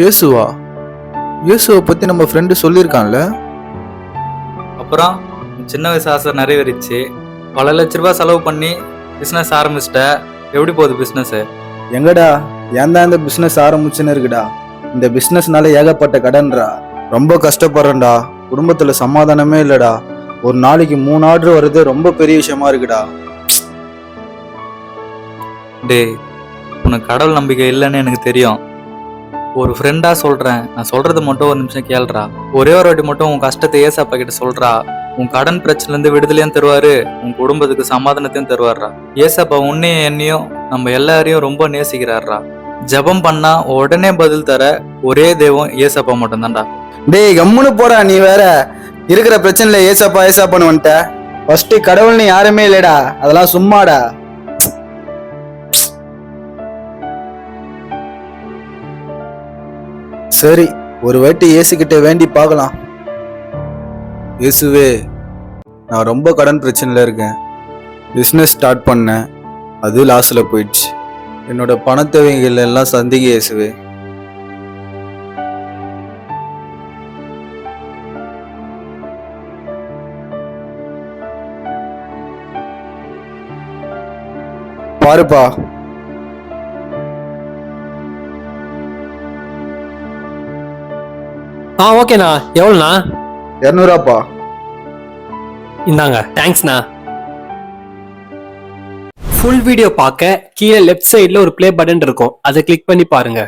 இயேசுவா? இயேசுவை பத்தி நம்ம ஃப்ரெண்டு சொல்லியிருக்கான்ல. அப்புறம் சின்ன வயசு ஆசை நிறைவேறிச்சு. பல லட்ச ரூபாய் செலவு பண்ணி பிஸ்னஸ் ஆரம்பிச்சிட்ட. எப்படி போகுது பிஸ்னஸ்? எங்கடா ஏன் தான் இந்த பிசினஸ் ஆரம்பிச்சுன்னு இருக்குடா. இந்த பிசினஸ்னால ஏகப்பட்ட கடன்டா. ரொம்ப கஷ்டப்படுறேன்டா. குடும்பத்துல சமாதானமே இல்லடா. ஒரு நாளைக்கு 3 ஆர்டர் வர்றது ரொம்ப பெரிய விஷயமா இருக்குடா. டேய், உனக்கு கடவுள் நம்பிக்கை இல்லைன்னு எனக்கு தெரியும். ஒரு ஃப்ரெண்டா சொல்றேன், நான் சொல்றது மட்டும் ஒரு நிமிஷம் கேளுடா. ஒரே ஒரு வாட்டி மட்டும் உன் கஷ்டத்தை ஏசப்பா கிட்ட சொல்றா. உன் கடன் பிரச்சனைல இருந்து விடுதலையும் தருவாரு, உன் குடும்பத்துக்கு சமாதானத்தையும் தருவாருடா. ஏசப்பா உன்னையும் என்னையும் நம்ம எல்லாரையும் ரொம்ப நேசிக்கிறாருடா. ஜெபம் பண்ணா உடனே பதில் தர ஒரே தெய்வம் ஏசப்பா மட்டும்தான்டா. டேய் கம்முன்னு போடா. நீ வேற இருக்கிற பிரச்சனைல ஏசப்பா ஏசாப்பான்னு வந்துட்ட. ஃபர்ஸ்ட் கடவுள்னு யாருமே இல்லடா. அதெல்லாம் சும்மாடா. சரி, ஒரு வாட்டி இயேசுகிட்ட வேண்டி பார்க்கலாம். இயேசுவே, நான் ரொம்ப கடன் பிரச்சனையில இருக்கேன். பிஸ்னஸ் ஸ்டார்ட் பண்ணேன், அது லாஸ்ல போயிடுச்சு. என்னோட பண தேவைகள் எல்லாம் சந்திக்க இயேசுவே. பாருப்பா. ஓகேண்ணா. எவ்வளோண்ணா? 200 இந்தாங்க. தேங்க்ஸ்ண்ணா. ஃபுல் வீடியோ பார்க்க கீழே லெஃப்ட் சைடில் ஒரு ப்ளே பட்டன் இருக்கும், அதை கிளிக் பண்ணி பாருங்க.